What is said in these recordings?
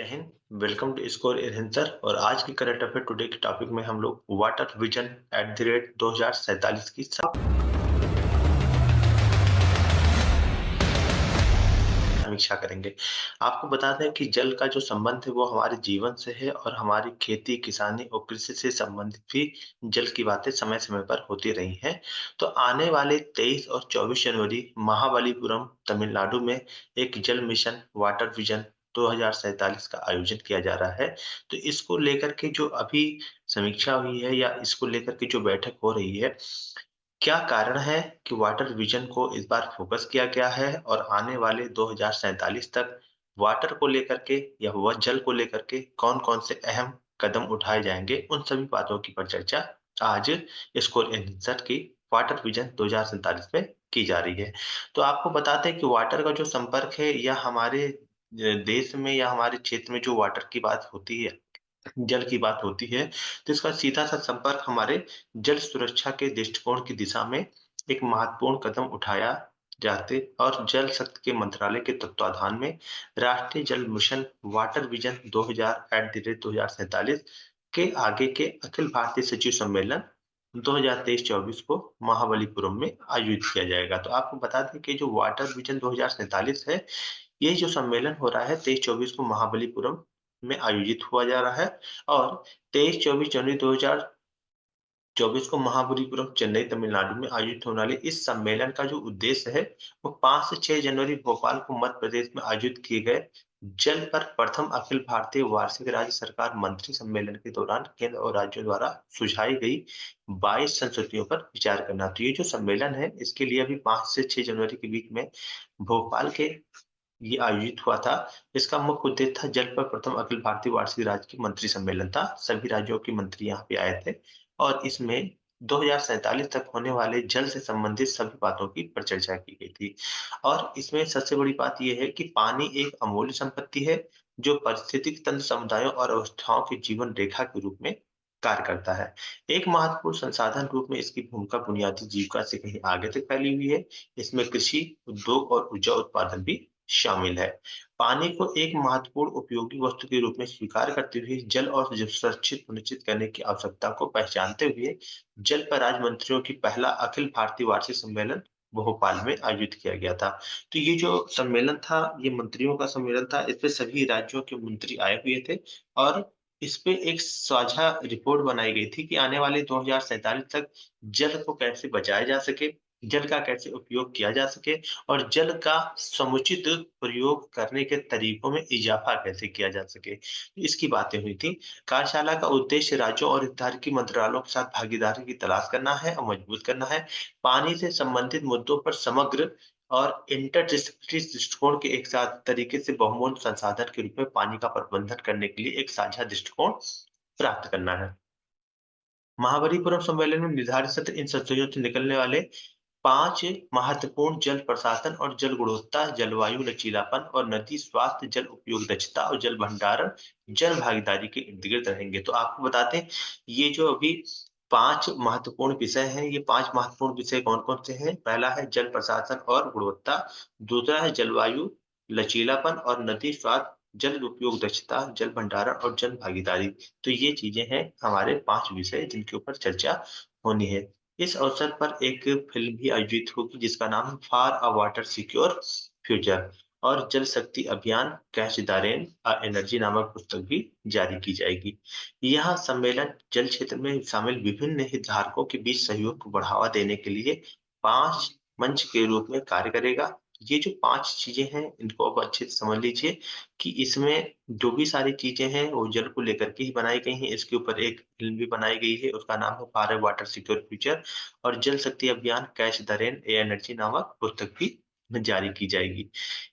Hind. Welcome to score enhancer और आज की करंट अफेयर टुडे के टॉपिक में हम लोग वाटर विजन @ 2047 की समीक्षा करेंगे। आपको बता दें कि जल का जो संबंध है वो हमारे जीवन से है और हमारी खेती, किसानी और कृषि से संबंधित भी जल की बातें समय-समय पर होती रही हैं। तो आने वाले 23 और 24 जनवरी महाबलीपुरम, तमिलनाडु में एक जल मिशन वाटर विजन 2047 का आयोजन किया जा रहा है। तो इसको लेकर के जो अभी समीक्षा हुई है या इसको लेकर के जो बैठक हो रही है, क्या कारण है कि वाटर विजन को इस बार फोकस किया गया है और आने वाले 2047 तक वाटर को लेकर के या वह जल को लेकर के कौन-कौन से अहम कदम उठाए जाएंगे, उन सभी बातों की पर चर्चा आज स्कोर एनसर की वाटर विजन 2047 में की जा रही है। तो आपको बताते हैं कि वाटर का जो संपर्क है या हमारे देश में या हमारे क्षेत्र में जो वाटर की बात होती है, जल की बात होती है, तो इसका सीधा-सा संपर्क हमारे जल सुरक्षा के दृष्टिकोण की दिशा में एक महत्वपूर्ण कदम उठाया जाते और जल शक्ति के मंत्रालय के तत्वाधान में राष्ट्रीय जल मिशन वाटर विजन 2000 @ 2047 के आगे के अखिल भारतीय सचिव सम्मेलन 2023-24 को महाबलीपुरम में आयोजित किया जाएगा। तो आपको बता दें कि जो वाटर विजन 2047 है, ये जो सम्मेलन हो रहा है 23-24 को महाबलीपुरम में आयोजित हुआ जा रहा है और 23-24 जनवरी 2024 को महाबलीपुरम, चेन्नई, तमिलनाडु में आयोजित होने वाले इस सम्मेलन का जो उद्देश्य है, वो 5 से 6 जनवरी भोपाल को मध्य प्रदेश में आयोजित किए गए जल पर प्रथम अखिल भारतीय वार्षिक राज्य सरकार मंत्री सम्मेलन के दौरान केंद्र और राज्यों द्वारा सुझाई गई 22 संस्तुतियों पर विचार करना। तो ये जो सम्मेलन है, इसके लिए अभी 5 से 6 जनवरी के बीच में भोपाल के ये आयोजित हुआ था। इसका मुख्य उद्देश्य था जल पर प्रथम अखिल भारतीय वार्षिक राज्य की मंत्री सम्मेलन था। सभी राज्यों के मंत्री यहाँ पे आए थे और इसमें 2047 तक होने वाले जल से संबंधित सभी बातों की परिचर्चा की गई थी। और इसमें सबसे बड़ी बात ये है कि पानी एक अमूल्य संपत्ति है, जो पारिस्थितिक तंत्र, समुदायों और अवस्थाओं के जीवन रेखा के रूप में कार्य करता है। एक महत्वपूर्ण संसाधन रूप में इसकी भूमिका बुनियादी जीविका से कहीं आगे तक फैली हुई है। इसमें कृषि, उद्योग और ऊर्जा उत्पादन भी शामिल है। पानी को एक महत्वपूर्ण उपयोगी वस्तु के रूप में स्वीकार करते हुए जल और जल सुरक्षित सुनिश्चित करने की आवश्यकता को पहचानते हुए जल पर राज्य मंत्रियों की पहला अखिल भारतीय वार्षिक सम्मेलन भोपाल में आयोजित किया गया था। तो ये जो सम्मेलन था, ये मंत्रियों का सम्मेलन था। इसपे सभी राज्यों के मंत्री आए हुए थे और इसपे एक साझा रिपोर्ट बनाई गई थी कि आने वाले 2047 तक जल को कैसे बचाया जा सके, जल का कैसे उपयोग किया जा सके और जल का समुचित प्रयोग करने के तरीकों में इजाफा कैसे किया जा सके, इसकी बातें हुई थी। कार्यशाला का उद्देश्य राज्यों और हितधारकी मंत्रालयों के साथ भागीदारी की तलाश करना है और मजबूत करना है। पानी से संबंधित मुद्दों पर समग्र और इंटरडिसिप्लिनरी दृष्टिकोण के एक साथ तरीके से बहुमूल्य संसाधन के रूप में पानी का प्रबंधन करने के लिए एक साझा दृष्टिकोण प्राप्त करना है। महाबलीपुरम सम्मेलन में निर्धारित सत्र इन संशोधनों से निकलने वाले 5 महत्वपूर्ण जल प्रशासन और जल गुणवत्ता, जलवायु लचीलापन और नदी स्वास्थ्य, जल उपयोग दक्षता और जल भंडारण, जल भागीदारी के इर्द-गिर्द रहेंगे। तो आपको बताते हैं, ये जो अभी 5 महत्वपूर्ण विषय हैं, ये 5 महत्वपूर्ण विषय कौन-कौन से हैं? पहला है जल प्रशासन और गुणवत्ता, दूसरा है जलवायु लचीलापन और नदी स्वास्थ्य, जल उपयोग दक्षता, जल भंडारण और जन भागीदारी। तो ये चीज़ें हैं हमारे 5 विषय जिनके ऊपर चर्चा होनी है। इस अवसर पर एक फ़िल्म भी आयोजित होगी जिसका नाम है for a water secure future और जल शक्ति अभियान कैच द रेन एनर्जी नामक पुस्तक भी जारी की जाएगी। यह सम्मेलन जल क्षेत्र में शामिल विभिन्न हितधारकों के बीच सहयोग को बढ़ावा देने के लिए 5 मंच के रूप में कार्य करेगा। ये जो 5 चीज़ें हैं, इनको आप अच्छे से समझ लीजिए कि इसमें जो भी सारी चीज़ें हैं, वो जल को लेकर के ही बनाई गई हैं। इसके ऊपर एक फ़िल्म भी बनाई गई है, उसका नाम है for a water secure future और जल शक्ति अभियान catch the rain A energy नामक पुस्तक भी जारी की जाएगी।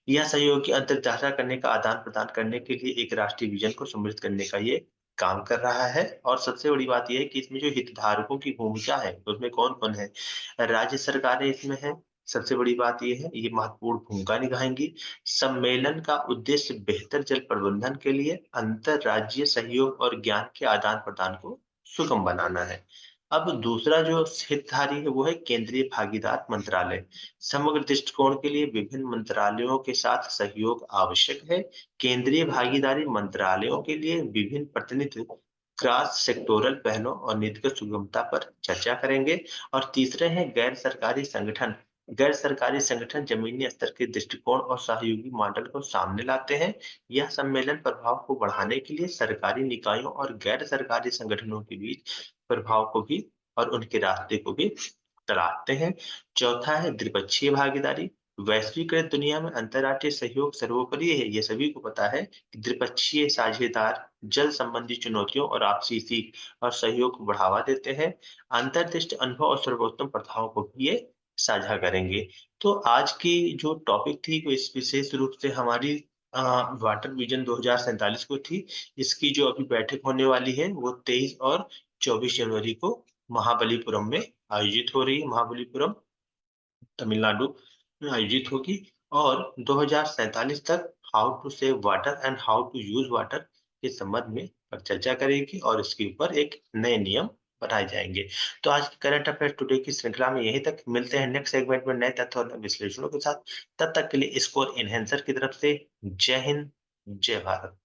यह सहयोगी अंतर्धारा करने का आदान-प्रदान करने के लिए एक राष्ट्रीय विज़न को समृद्ध करने का ये काम कर रहा है और सबसे बड़ी बात ये है कि इसमें जो हितधारकों की भूमिका है, उसमें कौन-कौन है? राज्य सरकारें इसमें हैं, सबसे बड़ी बात ये है, ये महत्वपूर्ण भूमिका निभाएँगी। सम्मेलन का उद्देश्य बेहतर जल प्रबंधन के लिए अंतर्राज्यीय सहयोग और ज्ञान के आदान-प्रदान को सुगम बनाना है। अब दूसरा जो हितधारी है वो है केंद्रीय भागीदार मंत्रालय। समग्र दृष्टिकोण के लिए विभिन्न मंत्रालयों के साथ सहयोग आवश्यक है। केंद्रीय भागीदारी मंत्रालयों के लिए विभिन्न प्रतिनिधि क्रॉस सेक्टोरल पहलों और नीतिगत सुगमता पर चर्चा करेंगे। और तीसरे हैं गैर सरकारी संगठन। गैर सरकारी संगठन जमीनी स्तर के दृष्टिकोण और सहयोगी मॉडल को सामने लाते हैं। यह सम्मेलन प्रभाव को बढ़ाने के लिए सरकारी निकायों और गैर सरकारी संगठनों के बीच प्रभाव को भी और उनके रास्ते को भी तलाशते हैं। चौथा है द्विपक्षीय भागीदारी। वैश्वीकृत दुनिया में अंतर्राष्ट्रीय सहयोग सर्वोपरि है। ये सभी को पता है कि द्विपक्षीय साझेदार जल संबंधी चुनौतियों और आपसी सीख और सहयोग को बढ़ावा देते हैं। अंतर्दृष्टि अनुभव और सर्वोत्तम प्रथाओं को भी ये साझा करेंगे। तो आज की जो टॉपिक थी वो इस विशेष रूप से हमारी वाटर विजन 2047 को थी। इसकी जो अभी बैठक होने वाली है वो 23 और 24 जनवरी को महाबलीपुरम में आयोजित हो रही है। महाबलीपुरम, तमिलनाडु में आयोजित होगी। और 2047 तक how to save water and how to use water के संबंध में पर चर्चा करेगी और इसके ऊपर एक नए नियम बनाए जाएंगे। तो आज की करंट अफेयर टुडे की श्रृंखला में यहीं तक। मिलते हैं नेक्स्ट सेगमेंट में नए तथ्य और विश्लेषणों के साथ। तब तक के लिए स्कोर इनहेंसर की तरफ से जय हिंद, जय भारत।